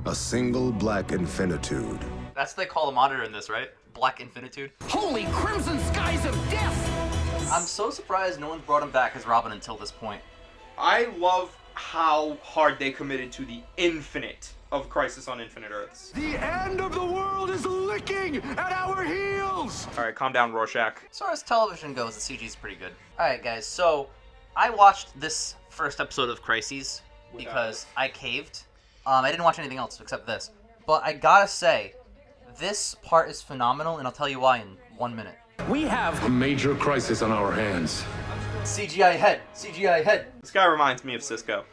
A single black infinitude. That's what they call the monitor in this, right? Black Infinitude. Holy crimson skies of death! I'm so surprised no one's brought him back as Robin until this point. I love how hard they committed to the infinite of Crisis on Infinite Earths. The end of the world is licking at our heels! Alright, calm down, Rorschach. As far as television goes, the CG's pretty good. Alright guys, so I watched this first episode of Crises because I caved. I didn't watch anything else except this. But I gotta say, this part is phenomenal, and I'll tell you why in 1 minute. We have A major crisis on our hands. CGI head! CGI head! This guy reminds me of Cisco.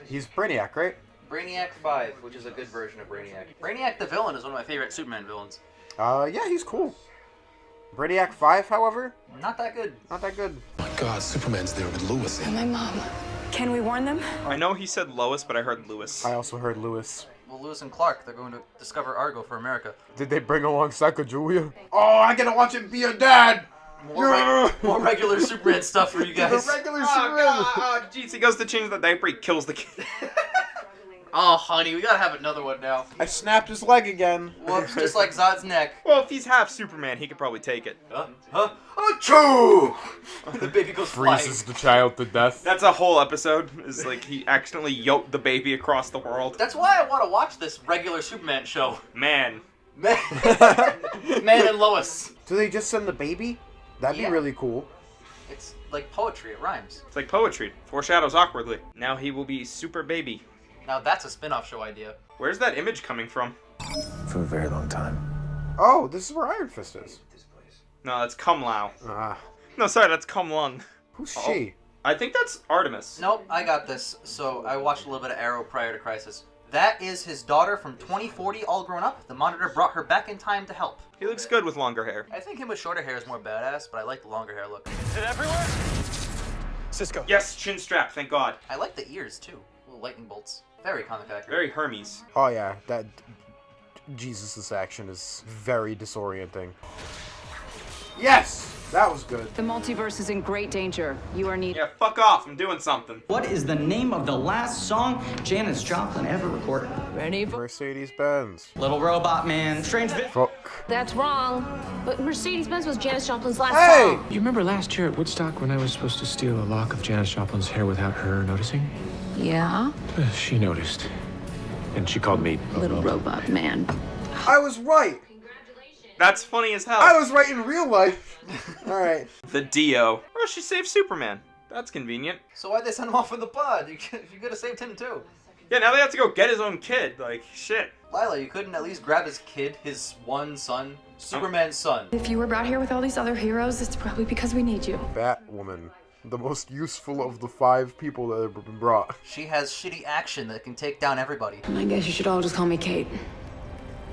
He's Brainiac, right? Brainiac 5, which is a good version of Brainiac. Brainiac the villain is one of my favorite Superman villains. Yeah, he's cool. Brainiac 5, however, Not that good. not that good. My God, Superman's there with Lois. My mom. Can we warn them? I know he said Lois, but I heard Lewis. I also heard Lewis. Well, Lewis and Clark, they're going to discover Argo for America. Did they bring along Sacagawea? Oh, I gotta watch him be a dad! More regular Superman stuff for you guys. The regular Oh, Superman! God. Jeez, he goes to change the diaper, he kills the kid. Oh, honey, we gotta have another one now. I snapped his leg again. Whoops, just like Zod's neck. Well, if he's half Superman, he could probably take it. Achoo! The baby goes flying. Freezes the child to death. That's a whole episode, is like he accidentally yoked the baby across the world. That's why I want to watch this regular Superman show. Man. Man, Man and Lois. Do they just send the baby? That'd Yeah. be really cool. It's like poetry, it rhymes. It's like poetry. Foreshadows awkwardly. Now he will be Super Baby. Now that's a spin-off show idea. Where's that image coming from? For a very long time. Oh, this is where Iron Fist is. No, that's Kum Lao. Ah, No, sorry, that's Kum Lung. who's she? I think that's Artemis. Nope, I got this. So I watched a little bit of Arrow prior to Crisis. That is his daughter from 2040, all grown up. The Monitor brought her back in time to help. He looks good with longer hair. I think him with shorter hair is more badass, but I like the longer hair look. Is it everywhere? Cisco. Yes, chin strap, thank God. I like the ears too. Little lightning bolts. Very comic accurate. Very Hermes. Oh yeah, that Jesus' action is very disorienting. Yes! That was good. The multiverse is in great danger. You are needed. Yeah, fuck off, I'm doing something. What is the name of the last song Janis Joplin ever recorded? Mercedes-Benz. Little Robot Man. Strange Vi- Fuck. That's wrong. But Mercedes-Benz was Janis Joplin's last Hey! song. You remember last year at Woodstock when I was supposed to steal a lock of Janis Joplin's hair without her noticing? Yeah? She noticed. And she called me Little robot man. I was right! That's funny as hell. I was right in real life! Alright. The Dio. Oh, she saved Superman. That's convenient. So why'd they send him off with the pod? You could have saved him too. Yeah, now they have to go get his own kid. Like, shit. Lila, you couldn't at least grab his kid, his one son, Superman's son. If you were brought here with all these other heroes, it's probably because we need you. Batwoman. The most useful of the 5 people that have been brought. She has shitty action that can take down everybody. I guess you should all just call me Kate.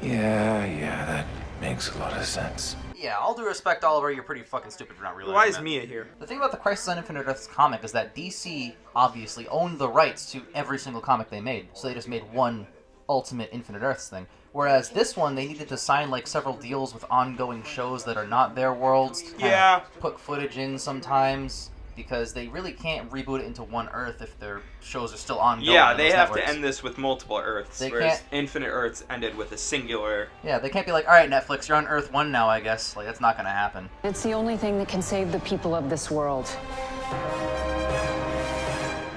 Yeah, that makes a lot of sense. Yeah, all due respect, Oliver, you're pretty fucking stupid for not realizing Why is that. Mia here? The thing about the Crisis on Infinite Earths comic is that DC obviously owned the rights to every single comic they made, so they just made one Ultimate Infinite Earths thing. Whereas this one, they needed to sign like several deals with ongoing shows that are not their worlds. To kinda Yeah. put footage in sometimes, because they really can't reboot it into one Earth if their shows are still ongoing. Yeah, on they those have networks. to end this with multiple Earths, They whereas can't- Infinite Earths ended with a singular. Yeah, they can't be like, all right, Netflix, you're on Earth 1 now, I guess. Like, that's not gonna happen. It's the only thing that can save the people of this world.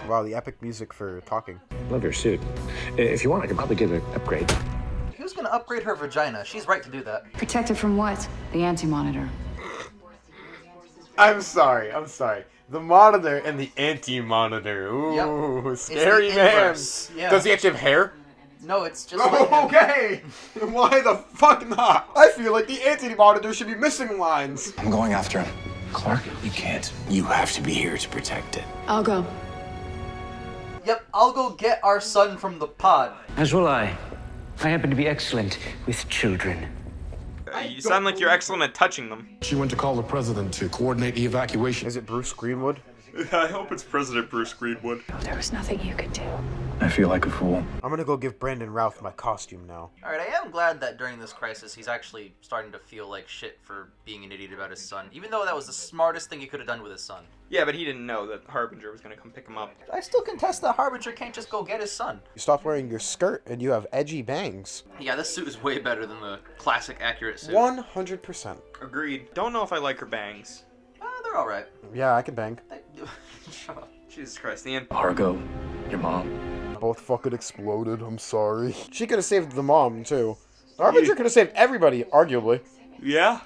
Wow, the epic music for talking. Love your suit. If you want, I could probably give it an upgrade. Who's gonna upgrade her vagina? She's right to do that. Protected from what? The Anti-Monitor. I'm sorry. The Monitor and the Anti-Monitor. Ooh, Yep. scary It's the man. inverse, yeah. Does he actually have hair? No, it's just like him. Okay! Why the fuck not? I feel like the Anti-Monitor should be missing lines. I'm going after him. Clark, you can't. You have to be here to protect it. I'll go. Yep, I'll go get our son from the pod. As will I. I happen to be excellent with children. You sound like you're excellent at touching them. She went to call the president to coordinate the evacuation. Is it Bruce Greenwood? I hope it's President Bruce Greenwood. There was nothing you could do. I feel like a fool. I'm gonna go give Brandon Routh my costume now. Alright, I am glad that during this crisis he's actually starting to feel like shit for being an idiot about his son, even though that was the smartest thing he could have done with his son. Yeah, but he didn't know that Harbinger was gonna come pick him up. I still contest that Harbinger can't just go get his son. You stop wearing your skirt and you have edgy bangs. Yeah, this suit is way better than the classic accurate suit. 100%. Agreed. Don't know if I like her bangs. They're alright. Yeah, I can bang. Shut up. Jesus Christ, Ian. Argo, your mom. Both fucking exploded, I'm sorry. She could have saved the mom, too. Harbinger could have saved everybody, arguably. Yeah?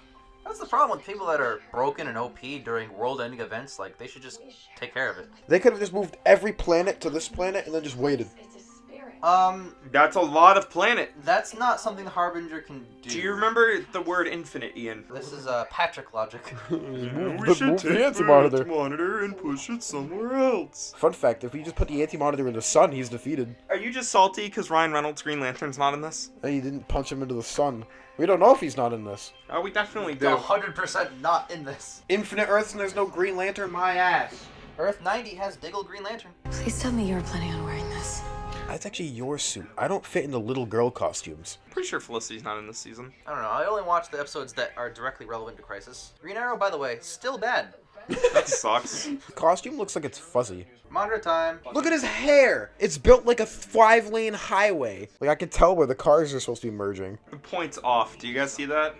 That's the problem with people that are broken and OP during world-ending events. Like, they should just take care of it. They could have just moved every planet to this planet and then just waited. That's a lot of planet. That's not something the Harbinger can do. Do you remember the word infinite, Ian? This is Patrick logic. We should take the anti-monitor. Monitor and push it somewhere else. Fun fact, if we just put the anti-monitor in the sun, he's defeated. Are you just salty because Ryan Reynolds' Green Lantern's not in this? And he didn't punch him into the sun. We don't know if he's not in this. Oh, we definitely do. 100% not in this. Infinite Earths and there's no Green Lantern, my ass. Earth 90 has Diggle Green Lantern. Please tell me you're planning on wearing this. That's actually your suit. I don't fit into little girl costumes. Pretty sure Felicity's not in this season. I don't know. I only watch the episodes that are directly relevant to Crisis. Green Arrow, by the way, still bad. That sucks. The costume looks like it's fuzzy. Monitor time. Look at his hair! It's built like a 5-lane highway. Like, I can tell where the cars are supposed to be merging. The point's off. Do you guys see that?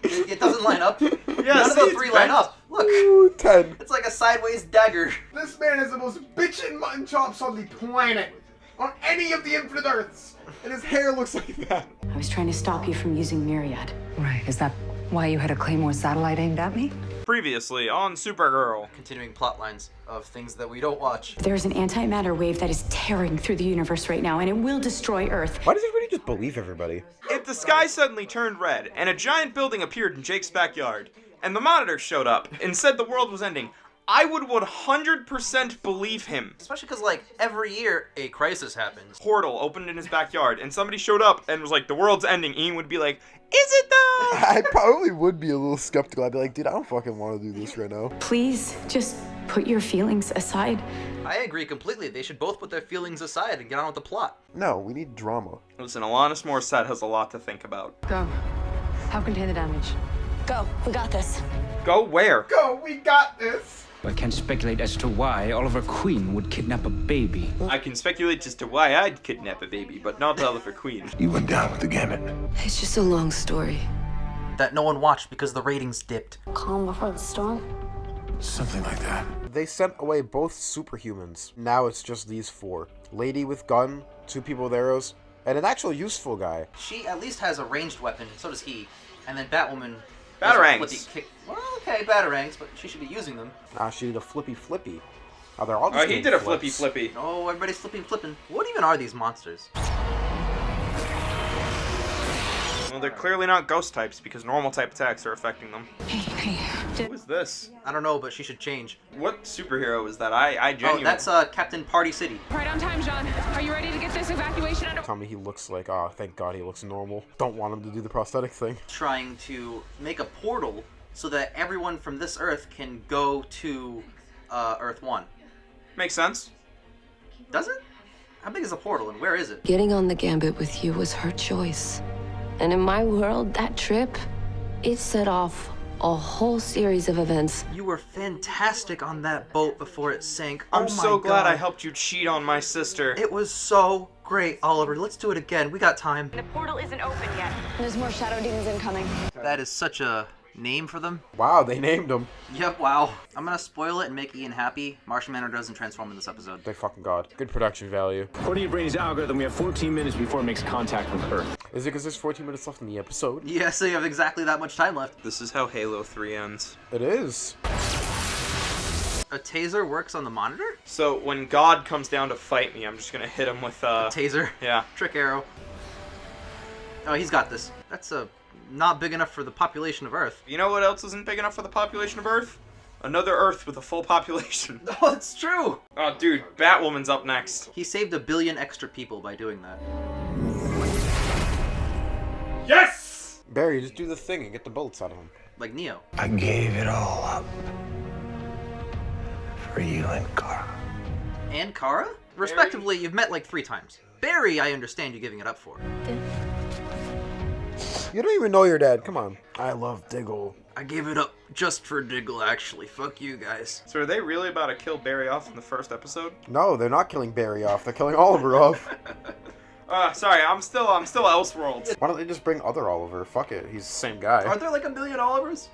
It doesn't line up. Yeah, None of the three line up. Look. Ooh, 10. It's like a sideways dagger. This man is the most bitchin' mutton chops on the planet. On any of the infinite Earths. And his hair looks like that. I was trying to stop you from using Myriad. Right. Is that why you had a Claymore satellite aimed at me? Previously on Supergirl. Continuing plot lines of things that we don't watch. There's an antimatter wave that is tearing through the universe right now, and it will destroy Earth. Why does everybody just believe everybody? If the sky suddenly turned red and a giant building appeared in Jake's backyard and the Monitor showed up and said the world was ending, I would 100% believe him. Especially because, like, every year a crisis happens. Portal opened in his backyard and somebody showed up and was like, the world's ending. Ian would be like, is it though? I probably would be a little skeptical. I'd be like, dude, I don't fucking want to do this right now. Please, just put your feelings aside. I agree completely. They should both put their feelings aside and get on with the plot. No, we need drama. Listen, Alanis Morissette has a lot to think about. Go. Help contain the damage. Go. We got this. Go where? Go, we got this. I can speculate as to why Oliver Queen would kidnap a baby. I can speculate as to why I'd kidnap a baby, but not Oliver Queen. You went down with the Gambit. It's just a long story. That no one watched because the ratings dipped. Calm before the storm. Something like that. They sent away both superhumans. Now it's just these 4. Lady with gun, 2 people with arrows, and an actual useful guy. She at least has a ranged weapon, so does he. And then Batwoman... has a Batarangs. flippy kick. Well, okay, Batarangs, but she should be using them. She did a flippy. Oh, they're all just Oh, he doing did a flips. flippy. Oh, everybody's flipping. What even are these monsters? Well, they're clearly not ghost types because normal type attacks are affecting them. Hey. Who is this? I don't know, but she should change. What superhero is that? I genuinely... Oh, that's Captain Party City. Right on time, John. Are you ready to get this evacuation under? Tell me he looks like, oh, thank God he looks normal. Don't want him to do the prosthetic thing. Trying to make a portal so that everyone from this Earth can go to Earth 1. Makes sense. Does it? How big is a portal and where is it? Getting on the Gambit with you was her choice. And in my world, that trip, it set off a whole series of events. You were fantastic on that boat before it sank. I'm Oh so my glad God. I helped you cheat on my sister. It was so great, Oliver. Let's do it again. We got time. The portal isn't open yet. There's more shadow demons incoming. That is such a name for them. Wow, they named him. Yep, wow. I'm gonna spoil it and make Ian happy. Martian Manhunter doesn't transform in this episode. Thank fucking God. Good production value. According to Brady's algorithm, we have 14 minutes before it makes contact with Earth. Is it because there's 14 minutes left in the episode? Yeah, so you have exactly that much time left. This is how Halo 3 ends. It is. A taser works on the monitor? So when God comes down to fight me, I'm just gonna hit him with Taser? Yeah. Trick arrow. Oh, he's got this. That's not big enough for the population of Earth. You know what else isn't big enough for the population of Earth? Another Earth with a full population. Oh, it's true! Oh, dude, Batwoman's up next. He saved 1 billion extra people by doing that. Yes! Barry, just do the thing and get the bullets out of him. Like Neo. I gave it all up for you and Kara. And Kara? respectively, you've met like 3 times. Barry, I understand you giving it up for. You don't even know your dad. Come on. I love Diggle. I gave it up just for Diggle, actually. Fuck you guys. So are they really about to kill Barry off in the first episode? No, they're not killing Barry off. They're killing Oliver off. Sorry, I'm still Elseworlds. Why don't they just bring other Oliver? Fuck it. He's the same guy. Are there like a million Olivers?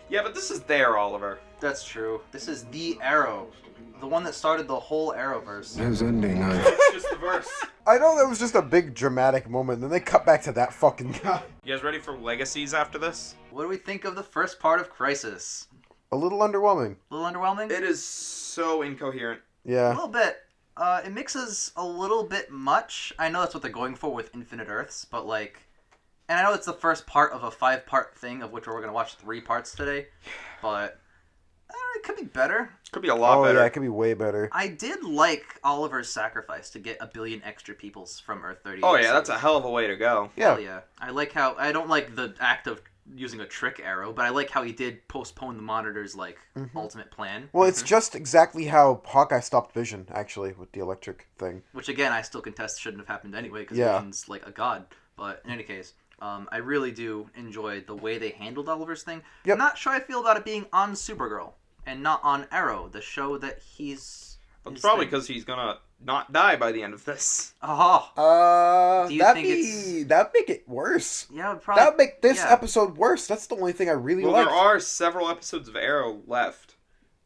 Yeah, but this is their Oliver. That's true. This is the Arrow. The one that started the whole Arrowverse. His ending, It's just the verse. I know that was just a big dramatic moment, and then they cut back to that fucking guy. You guys ready for Legacies after this? What do we think of the first part of Crisis? A little underwhelming. A little underwhelming? It is so incoherent. A Yeah. little bit. It mixes a little bit much. I know that's what they're going for with Infinite Earths, but like... And I know it's the first part of a 5-part thing, of which we're going to watch 3 parts today, but... it could be better. Could be a lot better. Yeah, it could be way better. I did like Oliver's sacrifice to get 1 billion extra peoples from Earth 38. Oh yeah, that's a hell of a way to go. Yeah. Hell yeah. I like how... I don't like the act of using a trick arrow, but I like how he did postpone the Monitor's, like, ultimate plan. Well, it's just exactly how Hawkeye stopped Vision, actually, with the electric thing. Which, again, I still contest shouldn't have happened anyway, because Yeah. Vision's, like, a god. But, in any case... I really do enjoy the way they handled Oliver's thing. Yep. I'm not sure I feel about it being on Supergirl and not on Arrow, the show that he's... It's probably because he's gonna not die by the end of this. Oh. Do you That'd think that'd make it worse. Yeah, probably. That'd make this yeah. episode worse. That's the only thing I really Well, like. there are several episodes of Arrow left.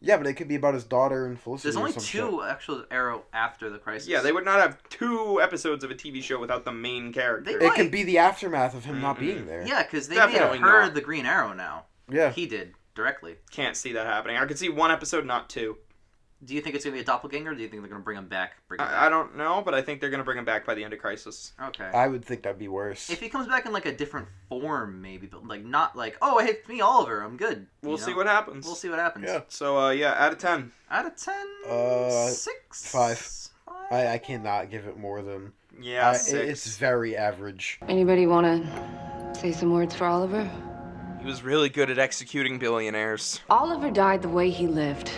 Yeah, but it could be about his daughter and Felicity. There's only or some 2 actual Arrow after the Crisis. Yeah, they would not have 2 episodes of a TV show without the main character. They It could be the aftermath of him not being there. Yeah, because they Definitely made her not. the Green Arrow now. Yeah. He did, directly. Can't see that happening. I could see 1 episode, not 2. Do you think it's going to be a doppelganger, or do you think they're going to bring him back? I don't know, but I think they're going to bring him back by the end of Crisis. Okay. I would think that'd be worse. If he comes back in, like, a different form, maybe, but, like, not like, oh, hey, it's me, Oliver, I'm good. We'll see what happens. We'll see what happens. Yeah. So, out of 10. Out of 10? 6? 5. I cannot give it more than... Yeah, It's 6. very average. Anybody want to say some words for Oliver? He was really good at executing billionaires. Oliver died the way he lived.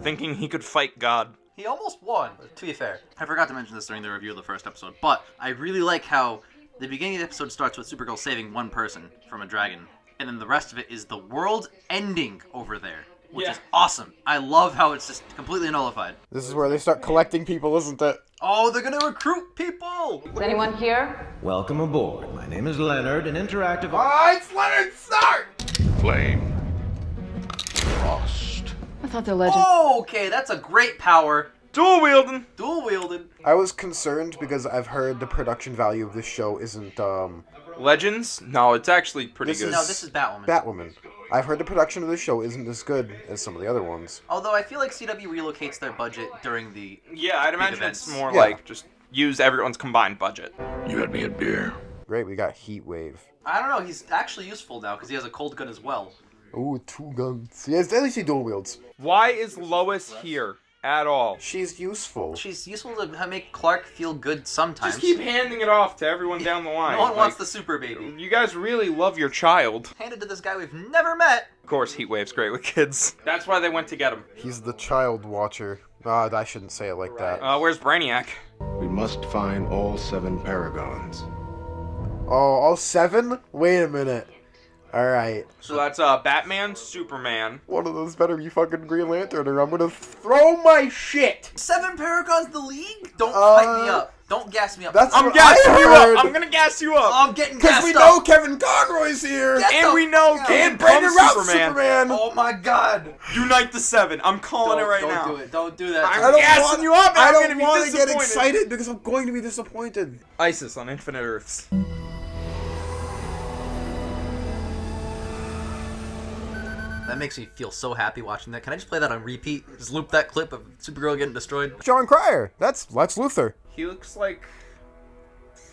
Thinking he could fight God. He almost won, to be fair. I forgot to mention this during the review of the first episode, but I really like how the beginning of the episode starts with Supergirl saving 1 person from a dragon, and then the rest of it is the world ending over there, which is awesome. I love how it's just completely nullified. This is where they start collecting people, isn't it? Oh, they're gonna recruit people! Is anyone here? Welcome aboard. My name is Leonard, an interactive... Oh, it's Leonard Start! Flame. Frost. I thought the legend... Oh, okay, that's a great power. Dual wielding. Dual wielded. I was concerned because I've heard the production value of this show isn't, Legends? No, it's actually pretty good. No, this is Batwoman. Batwoman. I've heard the production of this show isn't as good as some of the other ones. Although I feel like CW relocates their budget during the Yeah, I'd big imagine events. it's more Yeah. like just use everyone's combined budget. You had me at beer. Great, we got Heat Wave. I don't know, he's actually useful now because he has a cold gun as well. Ooh, 2 guns. Yes, at least he dual wields. Why is Lois here at all? She's useful. She's useful to make Clark feel good sometimes. Just keep handing it off to everyone down the line. No one wants Like, the super baby. You guys really love your child. Handed to this guy we've never met. Of course, Heatwave's great with kids. That's why they went to get him. He's the child watcher. I shouldn't say it like that. Where's Brainiac? We must find all 7 paragons. Oh, all 7? Wait a minate. Alright. So that's Batman, Superman. One of those better be fucking Green Lantern or I'm gonna throw my shit! 7 Paragons the League? Don't hype me up. Don't gas me up. That's I'm what gassing I you heard. up! I'm gonna gas you up! I'm getting gassed Because we up. know Kevin Conroy's here! Get And the we know f- Kid And Brandon Superman. Routh's Superman! Oh my god. Unite the 7. I'm calling it right now. Don't do it. Don't do that. I'm gassing you up and I I'm don't gonna be want to get disappointed. excited because I'm going to be disappointed. ISIS on Infinite Earths. That makes me feel so happy watching that. Can I just play that on repeat? Just loop that clip of Supergirl getting destroyed? John Cryer. That's Lex Luthor. He looks like...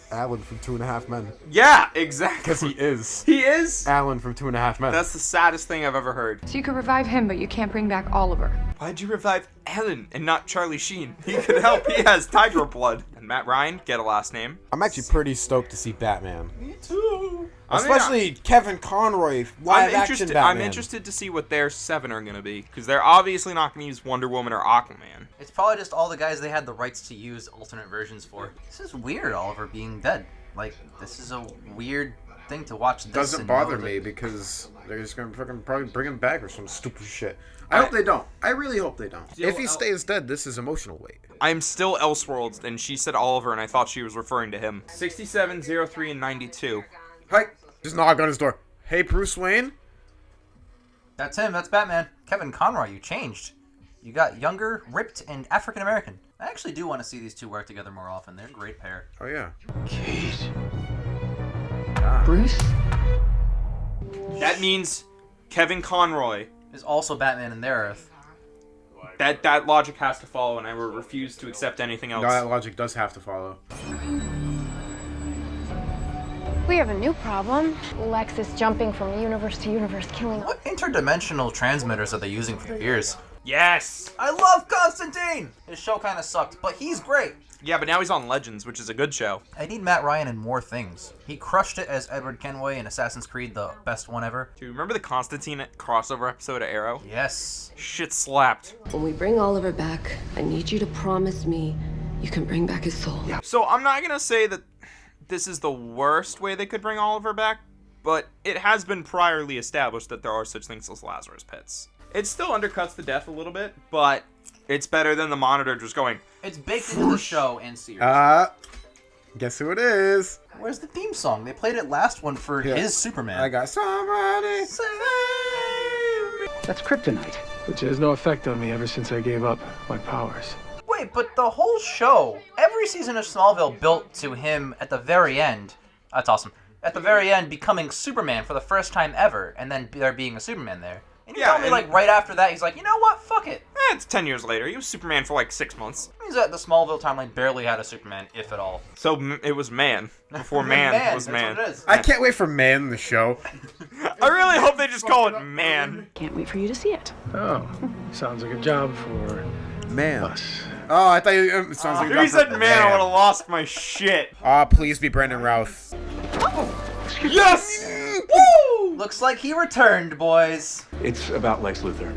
Alan from 2.5 Men. Yeah, exactly. Because he is. He is? Alan from 2.5 Men. That's the saddest thing I've ever heard. So you could revive him, but you can't bring back Oliver. Why'd you revive Ellen and not Charlie Sheen? He could help. He has tiger blood. And Matt Ryan, get a last name. I'm actually pretty stoked to see Batman. Me too. Especially Kevin Conroy, live action Batman. I'm interested to see what their 7 are going to be, because they're obviously not going to use Wonder Woman or Aquaman. It's probably just all the guys they had the rights to use alternate versions for. This is weird, Oliver being dead. Like, this is a weird thing to watch. This Doesn't and bother know me that- because they're just gonna fucking probably bring him back or some stupid shit. I hope they don't. I really hope they don't. If he stays dead, this is emotional weight. I'm still Elseworlds, and she said Oliver, and I thought she was referring to him. 67, 03, and 92. Hi. Just knock on his door. Hey, Bruce Wayne? That's him. That's Batman. Kevin Conroy, you changed. You got younger, ripped, and African American. I actually do want to see these two work together more often. They're a great pair. Oh, yeah. Kate. Bruce? That means Kevin Conroy. Is also Batman in their Earth. That logic has to follow, and I will refuse to accept anything else. No, that logic does have to follow. We have a new problem. Lex is jumping from universe to universe, killing. What interdimensional transmitters are they using for their ears? Yes! I love Constantine! His show kind of sucked, but he's great. Yeah, but now he's on Legends, which is a good show. I need Matt Ryan in more things. He crushed it as Edward Kenway in Assassin's Creed, the best one ever. Dude, remember the Constantine crossover episode of Arrow? Yes. Shit slapped. When we bring Oliver back, I need you to promise me you can bring back his soul. So I'm not gonna say that this is the worst way they could bring Oliver back, but it has been priorly established that there are such things as Lazarus Pits. It still undercuts the death a little bit, but it's better than the Monitor just going. It's baked into the show and series. Guess who it is? Where's the theme song? They played it last one for his Superman. I got somebody. That's kryptonite. Which has no effect on me ever since I gave up my powers. Wait, but the whole show, every season of Smallville built to him at the very end. That's awesome. At the very end, becoming Superman for the first time ever, and then there being a Superman there. And you tell me, like, right after that, he's like, you know what? Fuck it. It's 10 years later. He was Superman for like 6 months. Means that the Smallville timeline barely had a Superman, if at all. So it was Man. Before Man was Man. What it is. I can't wait for Man, the show. I really hope they just call it Man. Can't wait for you to see it. Oh, sounds like a job for Man. us. Oh, I thought it sounds like If he said Man, I would have lost my shit. Please be Brandon Routh. Yes! Woo! Looks like he returned, boys. It's about Lex Luthor.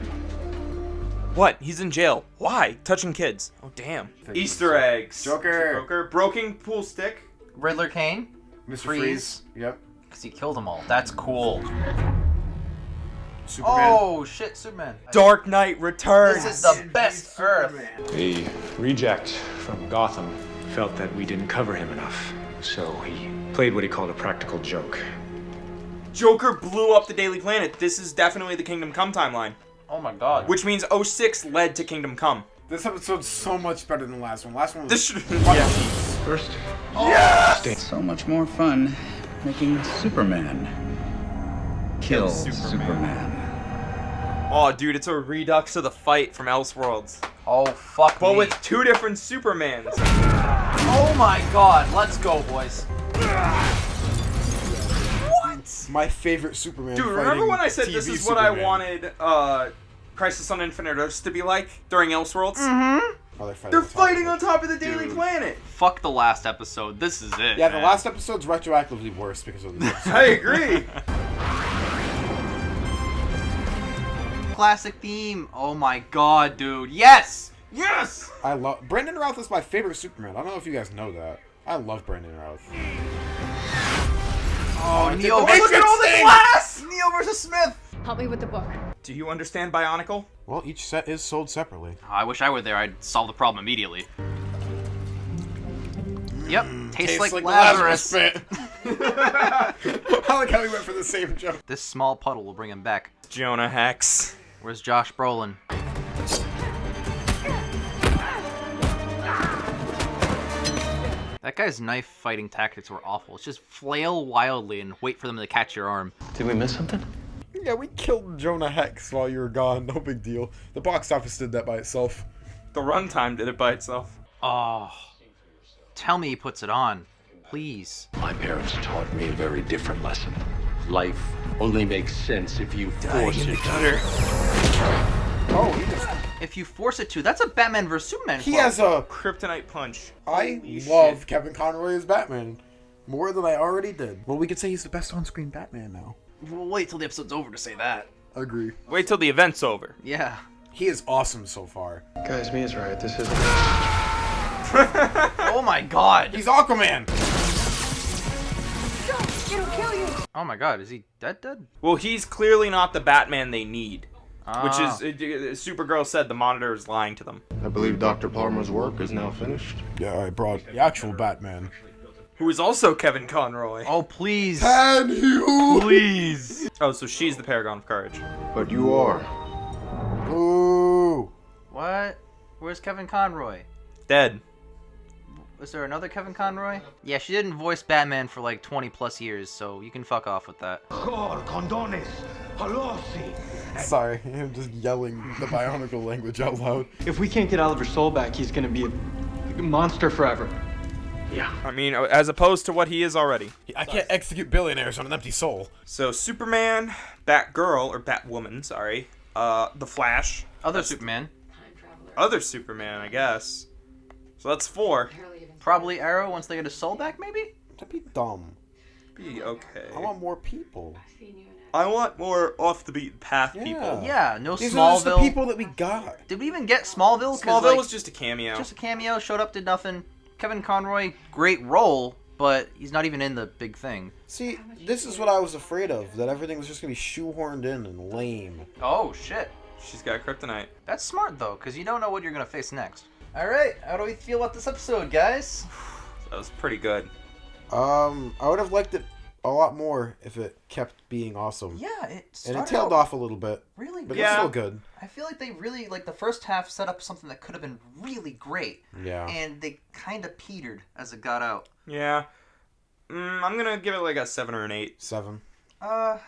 What? He's in jail. Why? Touching kids. Oh, damn. Easter eggs. Joker. Broken pool stick. Riddler Kane. Mr. Freeze. Yep. Because he killed them all. That's cool. Superman. Oh, shit, Superman. Dark Knight Returns. This is the best Earth. A reject from Gotham felt that we didn't cover him enough, so he played what he called a practical joke. Joker blew up the Daily Planet. This is definitely the Kingdom Come timeline. Oh my god. Which means 06 led to Kingdom Come. This episode's so much better than the last one. Last one was This should yeah. First, So much more fun making Superman kill Superman. Oh, dude, it's a redux of the fight from Elseworlds. Oh, fuck But me. with 2 different Supermans. Oh my god. Let's go, boys. my favorite Superman. Dude, remember fighting when I said TV this is what Superman. I wanted Crisis on Infinite Earths to be like during Elseworlds? Oh, They're fighting on top of the Daily Planet. Fuck the last episode. This is it. Yeah, the man. last episode's retroactively worse because of this episode. I agree. Classic theme. Oh my god, dude. Yes! Yes! I love Brandon Routh is my favorite Superman. I don't know if you guys know that. I love Brandon Routh. Oh, Neo the versus... Look at all the glass! Neo versus Smith! Help me with the book. Do you understand Bionicle? Well, each set is sold separately. I wish I were there. I'd solve the problem immediately. Yep. Tastes like Lazarus. Pit. I like how we went for the same joke. This small puddle will bring him back. Jonah Hex. Where's Josh Brolin? That guy's knife fighting tactics were awful. It's just flail wildly and wait for them to catch your arm. Did we miss something? Yeah, we killed Jonah Hex while you were gone. No big deal. The box office did that by itself. The runtime did it by itself. Oh. Tell me he puts it on. Please. My parents taught me a very different lesson. Life only makes sense if you force it. Oh, he just... If you force it to, that's a Batman vs Superman He quote. has a... Kryptonite punch. I Holy love shit. Kevin Conroy as Batman. More than I already did. Well, we could say he's the best on-screen Batman now. We'll wait till the episode's over to say that. Agree. Wait till the event's over. Yeah. He is awesome so far. Guys, Mia's right. This is. Oh my god. He's Aquaman! It'll kill you. Oh my god, is he dead? Well, he's clearly not the Batman they need. Which Ah. is, Supergirl said the Monitor is lying to them. I believe Dr. Palmer's work is now finished. Yeah, I brought the actual Batman. Who is also Kevin Conroy. Oh, please. Can you? Please. Oh, so she's the Paragon of Courage. But you are. Ooh. What? Where's Kevin Conroy? Dead. Was there another Kevin Conroy? Yeah, she didn't voice Batman for like 20 plus years, so you can fuck off with that. Sorry, I'm just yelling the Bionicle language out loud. If we can't get Oliver's soul back, he's gonna be a monster forever. Yeah. I mean, as opposed to what he is already. I can't execute billionaires on an empty soul. So Superman, Batgirl, or Batwoman, sorry, The Flash. Other Superman. Other Superman, I guess. So that's 4. Probably Arrow once they get his soul back, maybe? That'd be dumb. Be okay. I want more people. I want more off the beaten path people. Yeah, no These Smallville. are just the people that we got. Did we even get Smallville? 'Cause, Smallville like, was just a cameo. Just a cameo, showed up, did nothing. Kevin Conroy, great role, but he's not even in the big thing. See, this is what I was afraid of, that everything was just going to be shoehorned in and lame. Oh, shit. She's got kryptonite. That's smart, though, because you don't know what you're going to face next. All right, how do we feel about this episode, guys? That was pretty good. I would have liked it a lot more if it kept being awesome. Yeah, it And started it tailed out off a little bit. really But good. it's still good. I feel like they really, like, the first half set up something that could have been really great. Yeah. And they kind of petered as it got out. Yeah. I'm gonna give it like a 7 or an 8. 7. I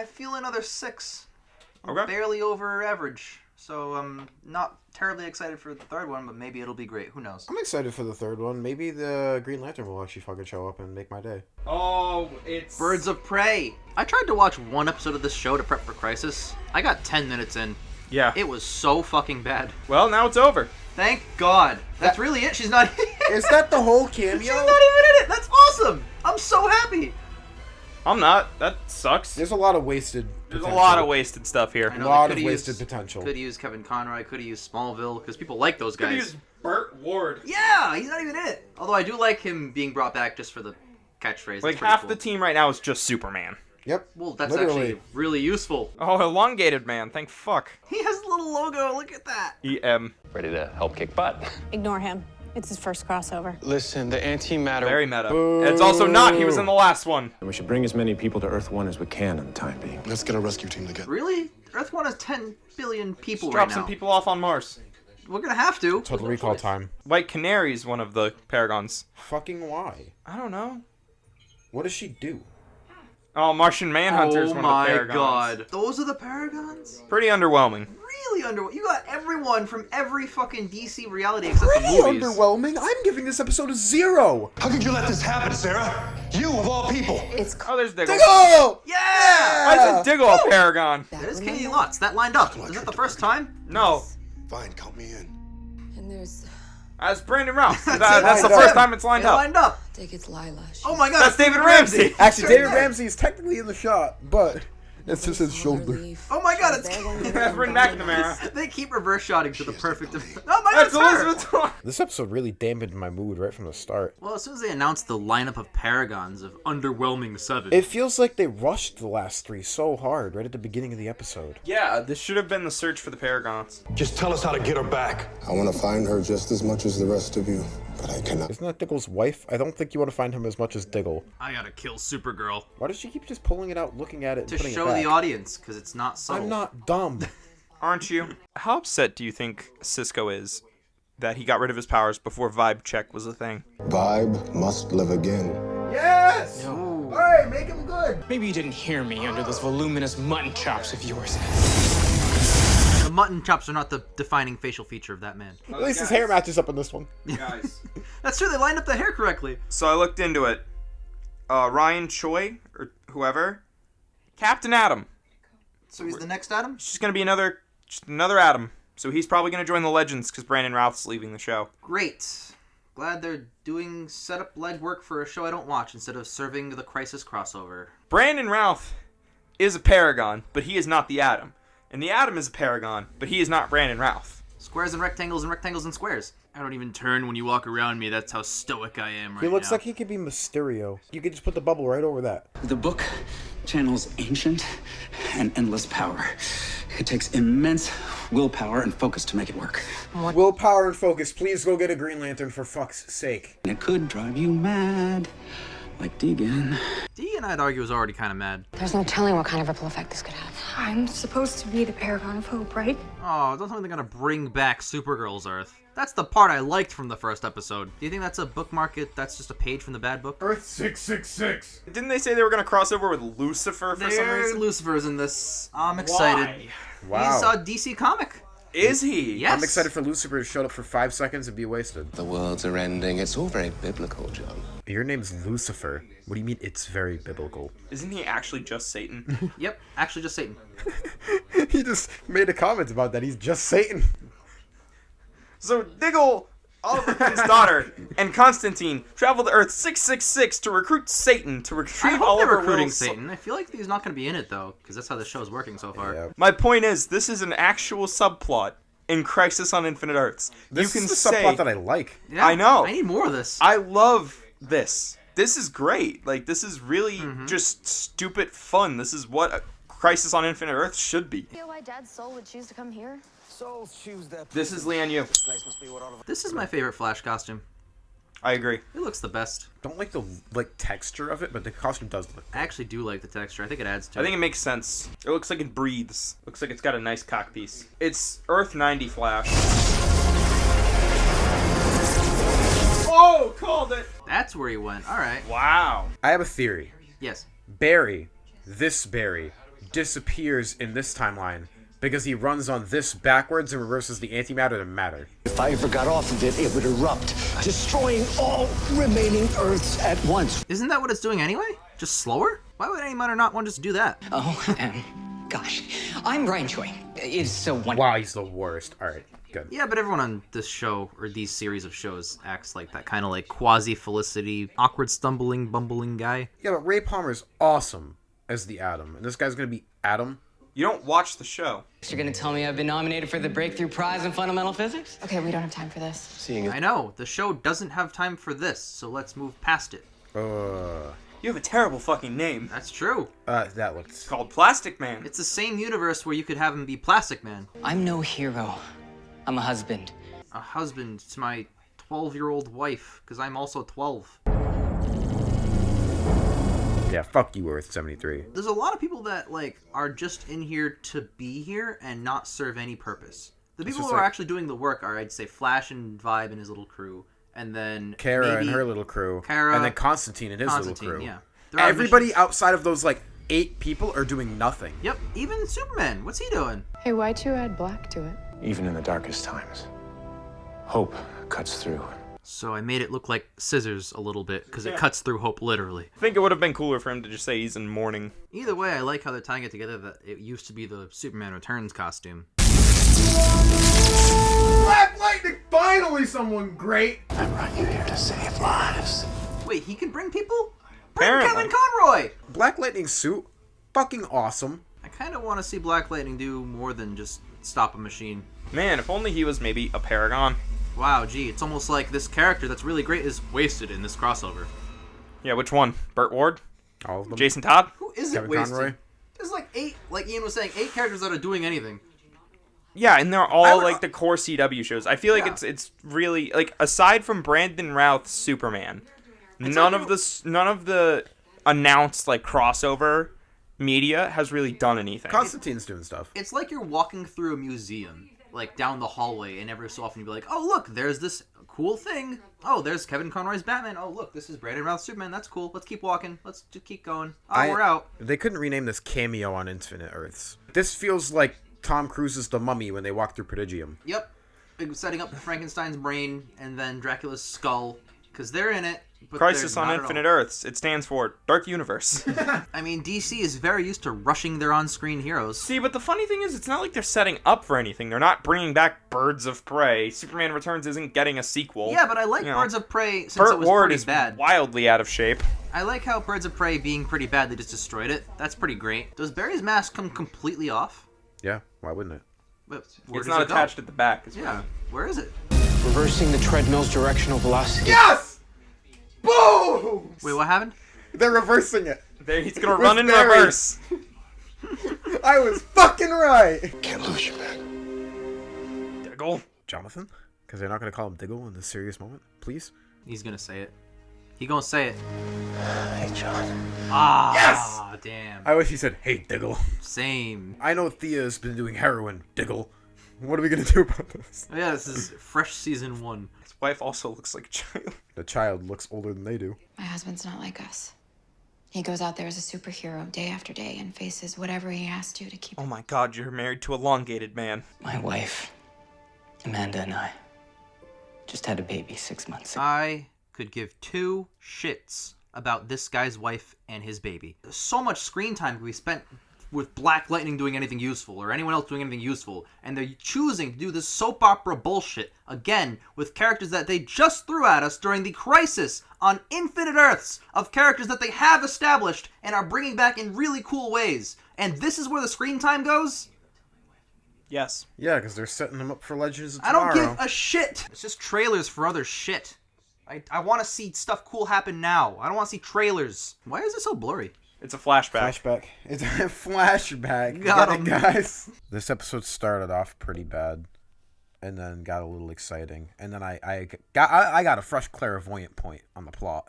feel another 6. Okay. Barely over average. So I'm not terribly excited for the third one, but maybe it'll be great. Who knows? I'm excited for the third one. Maybe the Green Lantern will actually fucking show up and make my day. Oh, it's... Birds of Prey. I tried to watch one episode of this show to prep for Crisis. I got 10 minutes in. Yeah. It was so fucking bad. Well, now it's over. Thank God. That's really it. She's not. Is that the whole cameo? She's not even in it. That's awesome. I'm so happy. I'm not. That sucks. There's a lot of wasted There's potential. a lot of wasted stuff here. I A know, lot they of coulda wasted used- potential. Could use Kevin Conroy. Could have used Smallville because people like those Could guys. use Burt Ward. Yeah, he's not even in it. Although I do like him being brought back just for the catchphrase. Like It's pretty half cool. the team right now is just Superman. Yep. Well, that's Literally. actually really useful. Oh, elongated man. Thank fuck. He has a little logo. Look at that. EM. Ready to help kick butt. Ignore him. It's his first crossover. Listen, the antimatter. Very meta. It's also not. He was in the last one. And we should bring as many people to Earth 1 as we can in the time being. Let's get a rescue team together. Really? Earth 1 has 10 billion people Drop right some now. people off on Mars. We're gonna have to. Total Recall time. White Canary's one of the Paragons. Fucking why? I don't know. What does she do? Oh, Martian Manhunter's one of the Paragons. God. Those are the Paragons? Pretty underwhelming. Really underwhelming. You got everyone from every fucking DC reality except Pretty the movies. underwhelming. I'm giving this episode a 0. How could you let this happen, Sarah? You, of all people. Oh, there's Diggle. Diggle! Yeah! Why is Diggle a Paragon? That is Katie Lotz. That lined up. Is that the first time? No. Fine, count me in. And there's That's Brandon Rouse. That's lined the up. first time it's lined It up. lined up. I think it's Lila. Oh my God. That's it's David Ramsey. Actually, David Ramsey is technically in the shot, but it's just his shoulder. Oh my God, it's Evan McNamara. They keep reverse shotting to the perfect. Oh my God, That's it's her. Elizabeth Taylor. This episode really dampened my mood right from the start. Well, as soon as they announced the lineup of Paragons of underwhelming 7. It feels like they rushed the last 3 so hard right at the beginning of the episode. Yeah, this should have been the search for the Paragons. Just tell us how to get her back. I want to find her just as much as the rest of you, but I cannot. Isn't that Diggle's wife? I don't think you want to find him as much as Diggle. I gotta kill Supergirl. Why does she keep just pulling it out, looking at it, and To putting show it back? the audience, because it's not subtle. I'm not dumb. Aren't you? How upset do you think Cisco is that he got rid of his powers before Vibe Check was a thing? Vibe must live again. Yes! Alright, make him good. Maybe you didn't hear me under those voluminous mutton chops of yours. The mutton chops are not the defining facial feature of that man. At least his hair matches up in this one. Guys. That's true, they lined up the hair correctly. So I looked into it. Ryan Choi, or whoever, Captain Atom. So he's the next Adam? It's just gonna be another Atom. So he's probably gonna join the Legends because Brandon Routh's leaving the show. Great. glad they're doing setup legwork for a show I don't watch instead of serving the Crisis crossover. Brandon Routh is a paragon, but he is not the Atom. And the Atom is a paragon, but he is not Brandon Routh. Squares and rectangles and rectangles and squares. I don't even turn when you walk around me. That's how stoic I am right now. He looks like he could be Mysterio. You could just put the bubble right over that. The book channels ancient and endless power. It takes immense willpower and focus to make it work. Willpower and focus. Please go get a Green Lantern for fuck's sake. And it could drive you mad, like Deegan. Deegan, I'd argue, was already kind of mad. There's no telling what kind of ripple effect this could have. I'm supposed to be the paragon of hope, right? Oh, don't tell me they're gonna bring back Supergirl's Earth. That's the part I liked from the first episode. Do you think that's a bookmark? That's just a page from the bad book? Earth 666. Didn't they say they were going to cross over with Lucifer for some reason? Lucifer's in this. I'm excited. Wow. He's a DC comic. Is he? Yes. I'm excited for Lucifer to show up for 5 seconds and be wasted. The worlds are ending. It's all very biblical, John. Your name's Lucifer. What do you mean it's very biblical? Isn't he actually just Satan? Yep, actually just Satan. He just made a comment about that. He's just Satan. So Diggle, Oliver Queen's daughter, and Constantine travel to Earth 666 to recruit Satan to retrieve I hope Oliver they're recruiting Will's Satan. I feel like he's not going to be in it, though, because that's how the show's working so far. Yeah. My point is, this is an actual subplot in Crisis on Infinite Earths. This you can is a say, subplot that I like. Yeah, I know. I need more of this. I love this. This is great. Like, this is really just stupid fun. This is what a Crisis on Infinite Earths should be. Feel why Dad's soul would choose to come here? This is Lian Yu. This is my favorite Flash costume. I agree. It looks the best. Don't like the texture of it, but the costume does look. I actually do like the texture. I think it adds to I it. think it makes sense. It looks like it breathes. Looks like it's got a nice cock piece. It's Earth 90 Flash. Oh, called it! That's where he went. All right. Wow. I have a theory. Yes. Barry, this Barry, disappears in this timeline because he runs on this backwards and reverses the antimatter to matter. If I ever got off of it, it would erupt, destroying all remaining Earths at once. Isn't that what it's doing anyway? Just slower? Why would antimatter not want to just do that? Oh, gosh. I'm Brian Choi. It's so wonderful. Wow, he's the worst. All right, good. Yeah, but everyone on this show, or these series of shows, acts like that kind of like quasi-Felicity, awkward stumbling, bumbling guy. Yeah, but Ray Palmer's awesome as the Atom, and this guy's gonna be Atom. You don't watch the show. You're gonna tell me I've been nominated for the Breakthrough Prize in Fundamental Physics? Okay, we don't have time for this. Seeing I know, the show doesn't have time for this, so let's move past it. You have a terrible fucking name. That's true. That looks. It's called Plastic Man. It's the same universe where you could have him be Plastic Man. I'm no hero. I'm a husband. A husband to my 12-year-old wife, because I'm also 12. Yeah, fuck you, Earth 73. There's a lot of people that, like, are just in here to be here and not serve any purpose. The people who are actually doing the work are, I'd say, Flash and Vibe and his little crew, and then Kara and her little crew, Kara, and then Constantine and his little crew. Yeah. Everybody outside of those, like, 8 people are doing nothing. Yep, even Superman. What's he doing? Hey, why'd you add black to it? Even in the darkest times, hope cuts through. So I made it look like scissors a little bit, because it cuts through hope literally. I think it would have been cooler for him to just say he's in mourning. Either way, I like how they're tying it together that it used to be the Superman Returns costume. Black Lightning, finally someone great. I brought you here to save lives. Wait, he can bring people? Bring Apparently. Kevin Conroy! Black Lightning suit, fucking awesome. I kind of want to see Black Lightning do more than just stop a machine. Man, if only he was maybe a paragon. Wow, gee, it's almost like this character that's really great is wasted in this crossover. Yeah, which one? Burt Ward? All of them. Jason Todd? Who is Kevin it wasted? Conroy? There's like 8, like Ian was saying, 8 characters that are doing anything. Yeah, and they're all like the core CW shows. I feel like Yeah. it's really like aside from Brandon Routh's Superman, none of the announced like crossover media has really done anything. Constantine's doing stuff. It's like you're walking through a museum, like down the hallway, and every so often you'd be like, oh, look, there's this cool thing. Oh, there's Kevin Conroy's Batman. Oh, look, this is Brandon Routh's Superman. That's cool. Let's keep walking. Let's just keep going. Oh, we're out. They couldn't rename this Cameo on Infinite Earths. This feels like Tom Cruise's The Mummy when they walk through Prodigium. Yep. Big setting up Frankenstein's brain and then Dracula's skull, because they're in it. But Crisis there's on not at Infinite all. Earths. It stands for Dark Universe. I mean, DC is very used to rushing their on-screen heroes. See, but the funny thing is, it's not like they're setting up for anything. They're not bringing back Birds of Prey. Superman Returns isn't getting a sequel. Yeah, but I like You know, Birds of Prey since Burt it was Ward pretty is bad. wildly out of shape. I like how Birds of Prey being pretty bad, they just destroyed it. That's pretty great. Does Barry's mask come completely off? Yeah, why wouldn't it? But where It's does not it go? attached at the back. Yeah, where is it? Reversing the treadmill's directional velocity. Yes! Boom! Wait, what happened? They're reversing it. He's gonna With run in Barry. reverse. I was fucking right. Can't lose you, man. Diggle. Jonathan? Because they're not going to call him Diggle in this serious moment, please? He's gonna say it. He gonna say it. Hey, John. Ah, Yes! damn. I wish he said, hey, Diggle. Same. I know Thea's been doing heroin, Diggle. What are we going to do about this? Oh, yeah, this is fresh season 1. His wife also looks like a child. The child looks older than they do. My husband's not like us. He goes out there as a superhero day after day and faces whatever he has to keep. Oh my god, you're married to a elongated man. My wife, Amanda, and I just had a baby 6 months ago. I could give 2 shits about this guy's wife and his baby. So much screen time we spent with Black Lightning doing anything useful or anyone else doing anything useful, and they're choosing to do this soap opera bullshit again with characters that they just threw at us during the Crisis on Infinite Earths of characters that they have established and are bringing back in really cool ways. And this is where the screen time goes? Yes. Yeah, because they're setting them up for Legends of I Tomorrow. don't give a shit. It's just trailers for other shit. I want to see stuff cool happen now. I don't want to see trailers. Why is it so blurry? It's a flashback. Flashback. It's a flashback. Got Get it, 'em. guys. This episode started off pretty bad, and then got a little exciting, and then I got a fresh clairvoyant point on the plot,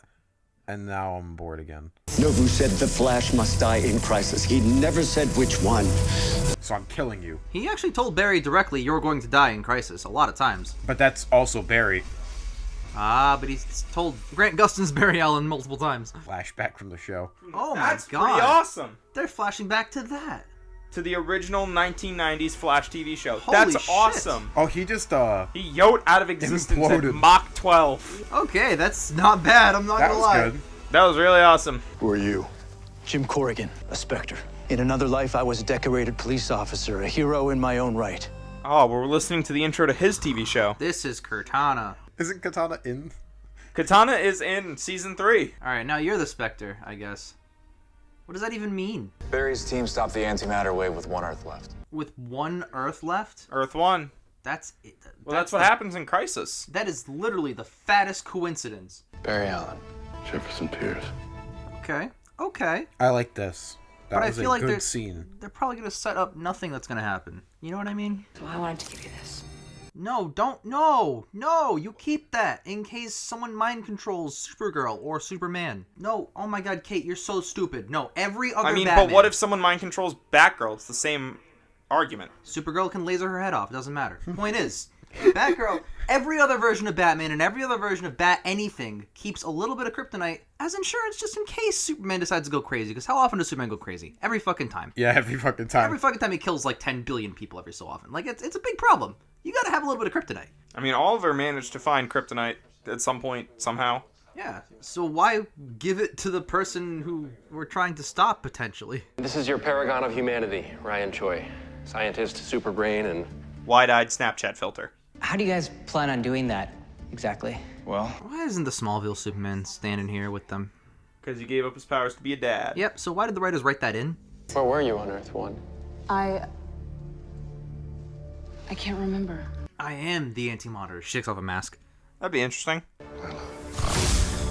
and now I'm bored again. Novu said the Flash must die in Crisis. He never said which one. So I'm killing you. He actually told Barry directly, you're going to die in Crisis, a lot of times. But that's also Barry. Ah, but he's told Grant Gustin's Barry Allen multiple times. Flashback from the show. Oh my That's god. pretty awesome. They're flashing back to that. To the original 1990s Flash TV show. Holy That's shit. awesome. Oh, he just He yoed out of existence at imploded. Mach 12. Okay, that's not bad, I'm not That gonna was lie. good. That was really awesome. Who are you? Jim Corrigan, a Spectre. In another life, I was a decorated police officer, a hero in my own right. Oh, we're listening to the intro to his TV show. This is Cortana. Isn't Katana in? Katana is in season 3. Alright, now you're the Spectre, I guess. What does that even mean? Barry's team stopped the antimatter wave with 1 Earth left. With 1 Earth left? Earth 1. That's it. Well, that's what happens in Crisis. That is literally the fattest coincidence. Barry Allen. Jefferson Pierce. Okay, okay. I like this. That But I was feel a like good scene. They're probably gonna set up nothing that's gonna happen. You know what I mean? So I wanted to give you this. No, don't. No, you keep that in case someone mind controls Supergirl or Superman. No, oh my god, Kate, you're so stupid. No, every other Batman. but what if someone mind controls Batgirl? It's the same argument. Supergirl can laser her head off. It doesn't matter. Point is, Batgirl, every other version of Batman and every other version of anything keeps a little bit of kryptonite as insurance just in case Superman decides to go crazy. Because how often does Superman go crazy? Every fucking time. Yeah, every fucking time. Every fucking time he kills like 10 billion people every so often. Like, it's a big problem. You gotta have a little bit of kryptonite. I mean, Oliver managed to find kryptonite at some point, somehow. Yeah, so why give it to the person who we're trying to stop, potentially? This is your paragon of humanity, Ryan Choi. Scientist, super brain, and... wide-eyed Snapchat filter. How do you guys plan on doing that, exactly? Well... why isn't the Smallville Superman standing here with them? Because he gave up his powers to be a dad. Yep, so why did the writers write that in? Where were you on Earth 1? I can't remember. I am the Anti-Monitor. She takes off a mask. That'd be interesting.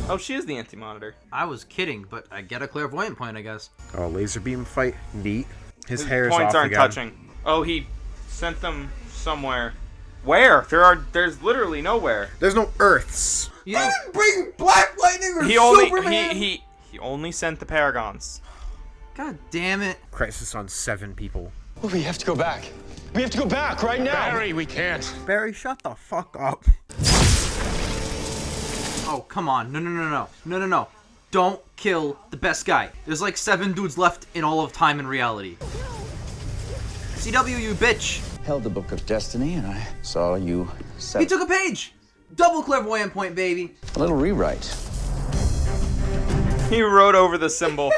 Oh, she is the Anti-Monitor. I was kidding, but I get a clairvoyant point, I guess. Oh, laser beam fight. Neat. His hair's points off aren't again. touching. Oh, he sent them somewhere. Where? There's literally nowhere. There's no Earths. You didn't bring Black Lightning or Superman. He only sent the Paragons. God damn it. Crisis on 7 people. Oh, we have to go back. We have to go back right now. Barry, we can't. Barry, shut the fuck up. Oh, come on. No. Don't kill the best guy. There's like 7 dudes left in all of time and reality. CW, you bitch. Held the Book of Destiny, and I saw you He took a page. Double clairvoyant point, baby. A little rewrite. He wrote over the symbol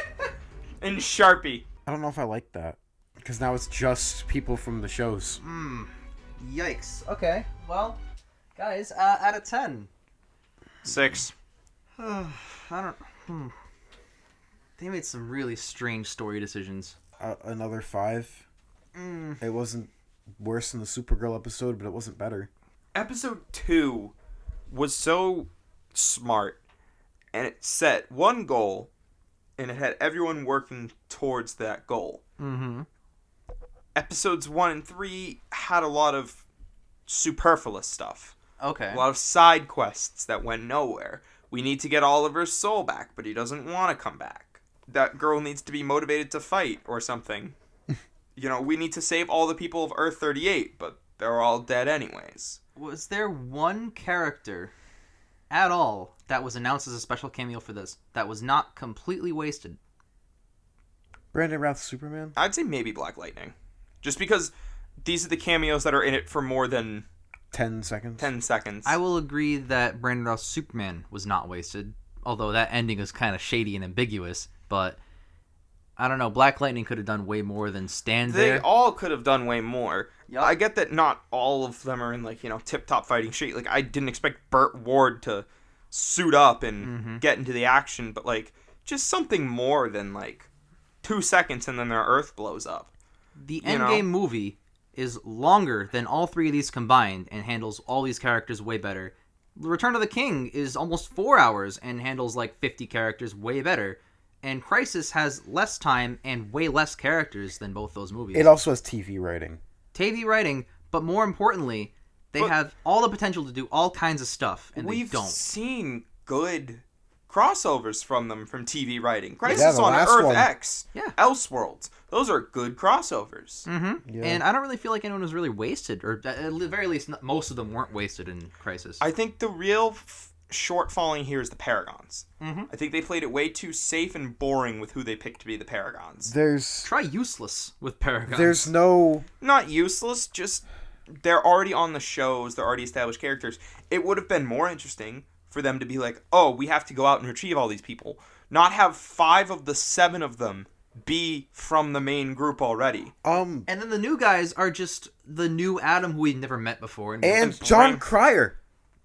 in Sharpie. I don't know if I like that. Because now it's just people from the shows. Yikes. Okay. Well, guys, out of 10. 6. I don't... They made some really strange story decisions. Another 5. It wasn't worse than the Supergirl episode, but it wasn't better. Episode 2 was so smart, and it set one goal, and it had everyone working towards that goal. Mm-hmm. Episodes 1 and 3 had a lot of superfluous stuff. Okay. A lot of side quests that went nowhere. We need to get Oliver's soul back, but he doesn't want to come back. That girl needs to be motivated to fight or something. We need to save all the people of Earth 38, but they're all dead anyways. Was there one character at all that was announced as a special cameo for this that was not completely wasted? Brandon Routh's Superman? I'd say maybe Black Lightning. Just because these are the cameos that are in it for more than 10 seconds. 10 seconds. I will agree that Brandon Routh's Superman was not wasted, although that ending was kind of shady and ambiguous, but I don't know, Black Lightning could have done way more than stand there. They all could have done way more. Yep. I get that not all of them are in, tip-top fighting shape. Like, I didn't expect Burt Ward to suit up and get into the action, but, just something more than, 2 seconds and then their Earth blows up. The Endgame movie is longer than all 3 of these combined and handles all these characters way better. The Return of the King is almost 4 hours and handles 50 characters way better. And Crisis has less time and way less characters than both those movies. It also has TV writing. TV writing, but more importantly, they have all the potential to do all kinds of stuff, and they don't. We've seen good crossovers from them from TV writing. Yeah, Crisis the on last Earth one. X, Elseworlds. Those are good crossovers. Mm-hmm. And I don't really feel like anyone was really wasted, or at the very least, most of them weren't wasted in Crisis. I think the real shortfalling here is the Paragons. Mm-hmm. I think they played it way too safe and boring with who they picked to be the Paragons. Try useless with Paragons. There's no... Not useless, just they're already on the shows, they're already established characters. It would have been more interesting for them to be like, oh, we have to go out and retrieve all these people. Not have 5 of the 7 of them be from the main group already. And then the new guys are just the new Adam who we've never met before. And John Cryer,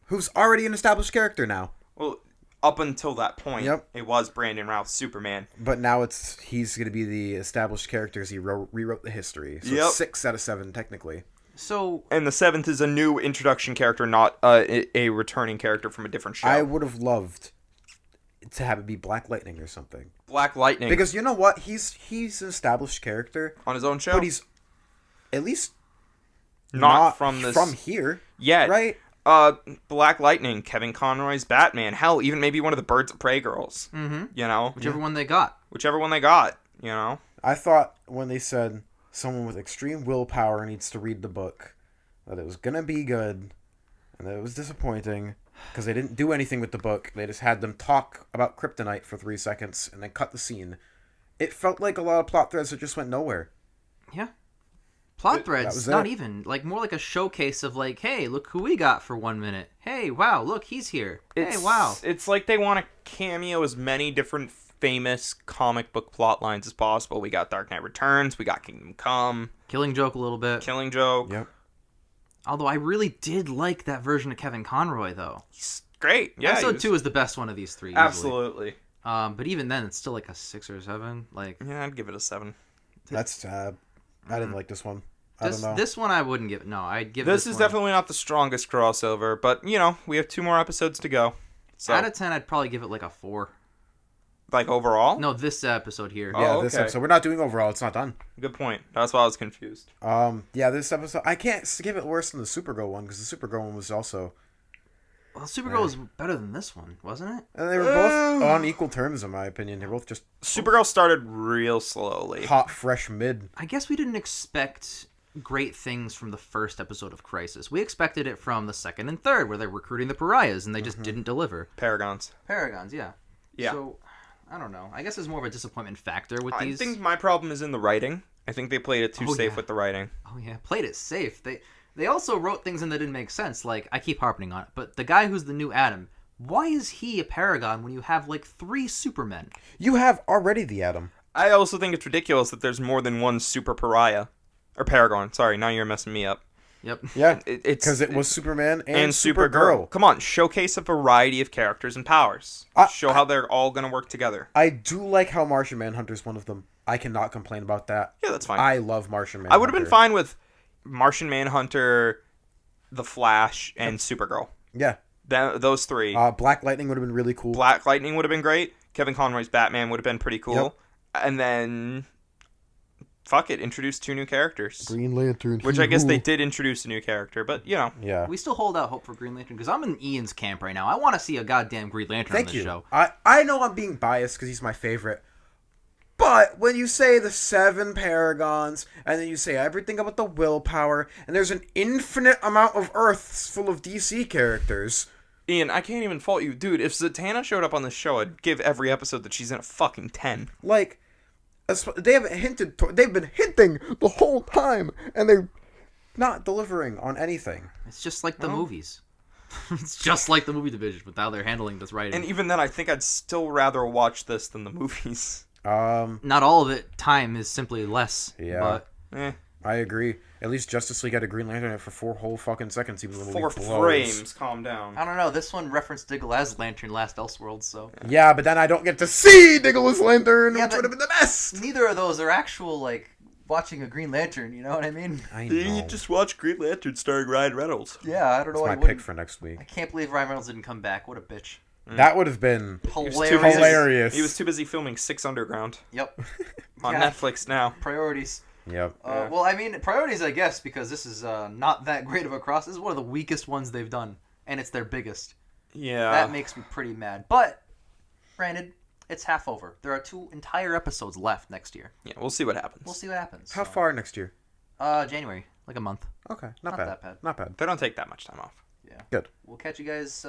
who's already an established character now. Well, up until that point, Yep. it was Brandon Routh's Superman. But now he's going to be the established character as he rewrote the history. So Yep. it's 6 out of 7, technically. And the 7th is a new introduction character, not a returning character from a different show. I would have loved to have it be Black Lightning or something. Black Lightning. Because you know what? He's an established character. On his own show? But he's at least not from this... from here. Yet. Right? Black Lightning, Kevin Conroy's Batman. Hell, even maybe one of the Birds of Prey girls. Mm-hmm. Whichever one they got. Whichever one they got, I thought when they said someone with extreme willpower needs to read the book, that it was going to be good, and that it was disappointing, because they didn't do anything with the book. They just had them talk about kryptonite for 3 seconds, and then cut the scene. It felt like a lot of plot threads that just went nowhere. Yeah. Plot That threads, was not it. even. More like a showcase of hey, look who we got for 1 minute. Hey, wow, look, he's here. Hey, wow. It's like they want to cameo as many different famous comic book plot lines as possible. We got Dark Knight Returns, we got Kingdom Come. Killing Joke a little bit. Killing Joke. Yep. Although I really did like that version of Kevin Conroy, though. He's great. Yeah. Episode 2 is the best one of these 3. Easily. Absolutely. But even then, it's still a 6 or 7. Yeah, I'd give it a 7. That's sad. I didn't like this one. I don't know. This one I wouldn't give it. No, I'd give This this is one... definitely not the strongest crossover, but, we have 2 more episodes to go. So, out of 10, I'd probably give it a 4. Overall? No, this episode here. Yeah, this episode. We're not doing overall. It's not done. Good point. That's why I was confused. Yeah, this episode... I can't give it worse than the Supergirl one, because the Supergirl one was also... Well, Supergirl was better than this one, wasn't it? And they were both on equal terms, in my opinion. They're both just... Supergirl started real slowly. Hot, fresh mid. I guess we didn't expect great things from the first episode of Crisis. We expected it from the second and third, where they're recruiting the pariahs, and they just didn't deliver. Paragons, yeah. Yeah. So, I don't know. I guess there's more of a disappointment factor with these. I think my problem is in the writing. I think they played it too safe with the writing. Oh, yeah. Played it safe. They also wrote things in that didn't make sense. I keep harping on it, but the guy who's the new Adam Why is he a Paragon when you have like 3 Supermen? You have already the Atom. I also think it's ridiculous that there's more than one super pariah. Or Paragon, sorry, now you're messing me up. Yep. Yeah, it's because it was Superman and Supergirl. Supergirl. Come on, showcase a variety of characters and powers. Show how they're all going to work together. I do like how Martian Manhunter's one of them. I cannot complain about that. Yeah, that's fine. I love Martian Manhunter. I would have been fine with Martian Manhunter, The Flash, and Supergirl. Yeah. Those 3. Black Lightning would have been really cool. Black Lightning would have been great. Kevin Conroy's Batman would have been pretty cool. Yep. And then, fuck it, introduce 2 new characters. Green Lantern. Which I guess they did introduce a new character, but, you know. Yeah. We still hold out hope for Green Lantern, because I'm in Ian's camp right now. I want to see a goddamn Green Lantern on this show. I know I'm being biased because he's my favorite. But when you say the 7 Paragons, and then you say everything about the willpower, and there's an infinite amount of Earths full of DC characters... Ian, I can't even fault you. Dude, if Zatanna showed up on this show, I'd give every episode that she's in a fucking 10. Like, they've been hinting the whole time, and they're not delivering on anything. It's just like the movies. It's just like the movie division with how they're handling this writing. And even then, I think I'd still rather watch this than the movies. Not all of it. Time is simply less. Yeah. But I agree. At least Justice League had a Green Lantern in it for 4 whole fucking seconds. Even though the 4 movie frames. Calm down. I don't know. This one referenced Diggle as Lantern last Elseworlds, so. Yeah, but then I don't get to see Diggle as Lantern, which would have been the best. Neither of those are actual, like, watching a Green Lantern. You know what I mean? I know. You just watch Green Lantern starring Ryan Reynolds. Yeah, I don't know. That's my pick for next week. I can't believe Ryan Reynolds didn't come back. What a bitch. That would have been hilarious. He was too busy filming 6 Underground. Yep. On Netflix now. Priorities. Yep. Well, I mean, priorities, I guess, because this is not that great of a cross. This is one of the weakest ones they've done, and it's their biggest. Yeah. That makes me pretty mad. But, granted, it's half over. There are 2 entire episodes left next year. Yeah, we'll see what happens. We'll see what happens. How far next year? January. Like a month. Okay, not bad. that bad. Not bad. They don't take that much time off. Yeah. Good. We'll catch you guys.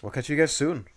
We'll catch you guys soon.